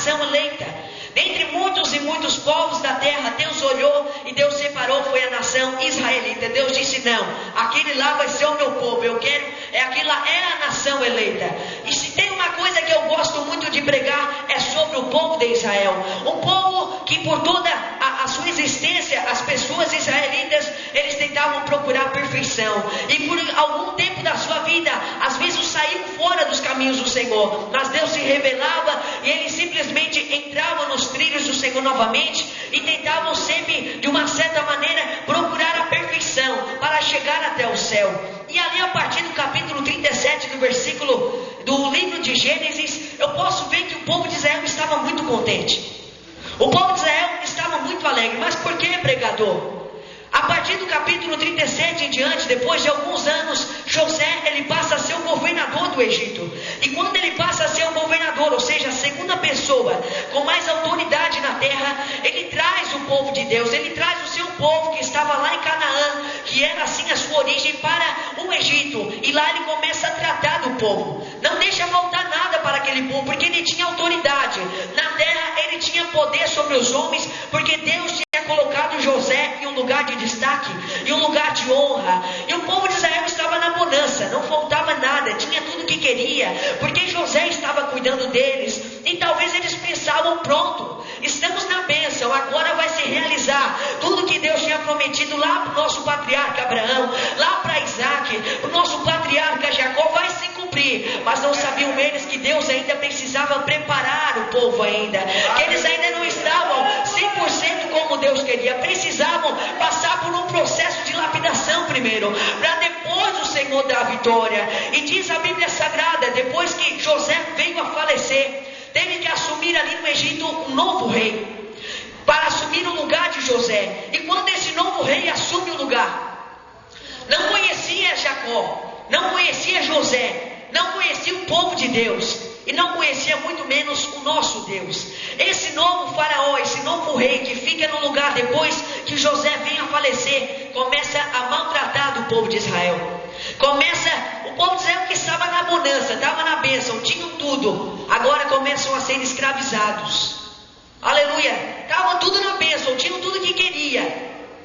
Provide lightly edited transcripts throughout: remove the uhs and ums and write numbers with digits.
nação eleita. Dentre muitos e muitos povos da terra, Deus olhou e Deus separou, foi a nação israelita. Deus disse: não, aquele lá vai ser o meu povo, eu quero, aquele lá é a nação eleita. E se tem uma coisa que eu gosto muito de pregar, é sobre o povo de Israel. Um povo que por toda a sua existência, as pessoas israelitas, eles tentavam procurar a perfeição. E por algum tempo da sua vida, às vezes saíam fora dos caminhos do Senhor. Mas Deus se revelava e eles simplesmente entravam nos trilhos do Senhor novamente e tentavam sempre, de uma certa maneira, procurar a perfeição para chegar até o céu. E ali, a partir do capítulo 37 do versículo do livro de Gênesis, eu posso ver que o povo de Israel estava muito contente. O povo de Israel estava muito alegre. Mas por que, pregador? A partir do capítulo 37 em diante, depois de alguns anos, José, ele passa a ser o governador do Egito. E quando ele passa a ser o governador, ou seja, a segunda pessoa com mais autoridade na terra, ele traz o povo de Deus, ele traz o seu povo que estava lá em Canaã, que era assim a sua origem, para o Egito. E lá ele começa a tratar do povo. Não deixa faltar nada para aquele povo, porque ele tinha autoridade. Na terra ele tinha poder sobre os homens, porque Deus tinha colocado José em um lugar de destaque, em um lugar de honra. E o povo de Israel estava na bonança, não faltava nada, tinha tudo o que queria, porque José estava cuidando deles. E talvez eles pensavam: pronto, estamos na bênção, agora vai se realizar tudo que Deus tinha prometido lá para o nosso patriarca Abraão, lá para Isaac, o nosso patriarca Jacó, vai se cumprir. Mas não sabiam eles que Deus ainda precisava preparar o povo ainda, que eles ainda não estavam 100% como Deus queria, precisavam passar por um processo de lapidação primeiro, para depois o Senhor dar a vitória. E diz a Bíblia Sagrada, depois que José veio a falecer, teve que assumir ali no Egito um novo rei, para assumir o lugar de José. E quando esse novo rei assume o lugar, não conhecia Jacó, não conhecia José, não conhecia o povo de Deus, e não conhecia muito menos o nosso Deus. Esse novo faraó, esse novo rei que fica no lugar depois que José vem a falecer, começa a maltratar do povo de Israel. O povo de Israel que estava na bonança, estava na bênção, tinham tudo, agora começam a ser escravizados. Aleluia, estavam tudo na bênção, tinham tudo que queria.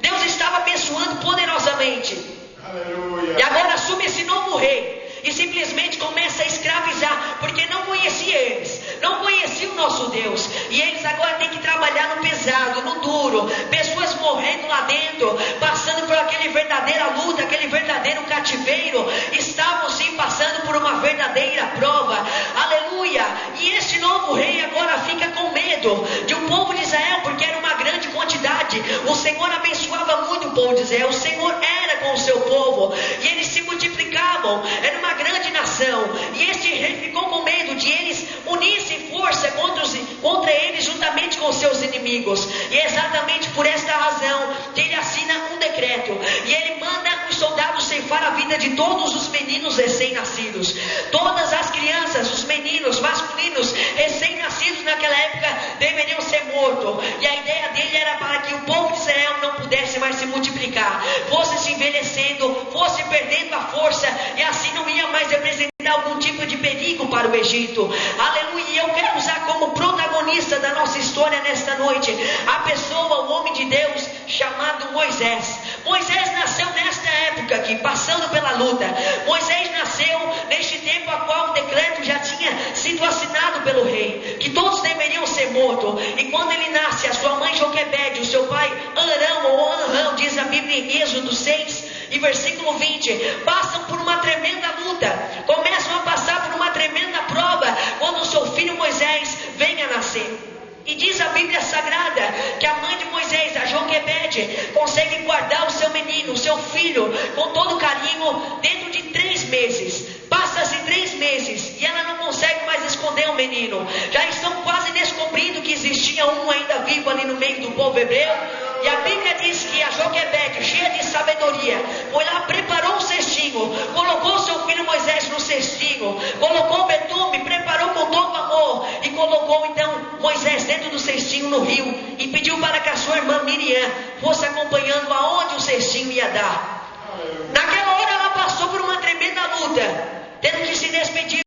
Deus estava abençoando poderosamente. Aleluia. E agora assume esse novo rei e simplesmente começa a escravizar, porque não conhecia eles, não conhecia o nosso Deus. E eles agora têm que trabalhar no pesado, no duro, pessoas morrendo lá dentro, passando por aquele verdadeira luta, aquele verdadeiro cativeiro. Estavam sim passando por uma verdadeira prova. Aleluia. E esse novo rei agora fica com medo de um povo de Israel, porque era uma grande quantidade. O Senhor abençoava muito o povo de Israel, o Senhor era com o seu povo, e eles se multiplicavam, era uma grande nação. E este rei ficou com medo de eles unissem força contra eles, juntamente com seus inimigos. E é exatamente por esta razão que ele assina um decreto, e ele manda os soldados ceifar a vida de todos os meninos recém-nascidos. Todas as crianças, os meninos masculinos recém-nascidos naquela época deveriam ser mortos. E a ideia dele era para que o povo de Israel não pudesse mais se multiplicar, fosse se envelhecendo, fosse perdendo a força, e assim não ia mais representar algum tipo de perigo para o Egito. Aleluia. E eu quero usar como protagonista da nossa história nesta noite a pessoa, o homem de Deus chamado Moisés. Moisés nasceu nesta época aqui, passando pela luta. Moisés nasceu neste tempo a qual o decreto já tinha sido assinado pelo rei, que todos deveriam ser mortos. E quando ele nasce, a sua mãe Joquebede, o seu pai Arão ou Anrão, diz a Bíblia em Êxodo 6 e versículo 20, passam por uma tremenda luta, começam a passar por uma tremenda prova, quando o seu filho Moisés vem a nascer. E diz a Bíblia Sagrada que a mãe de Moisés, a Joquebede, consegue guardar o seu menino, o seu filho, com todo carinho, dentro de 3 meses. Passa-se 3 meses e ela não consegue mais esconder o menino. Já estão quase descobrindo que existia um ainda vivo ali no meio do povo hebreu. E a Bíblia diz que a Joquebede, cheia de sabedoria, foi lá, preparou um cestinho, colocou seu filho Moisés no cestinho, colocou betume, preparou com todo amor e colocou então Moisés dentro do cestinho no rio, e pediu para que a sua irmã Miriam fosse acompanhando aonde o cestinho ia dar. Naquela hora ela passou por uma tremenda luta, tendo que se despedir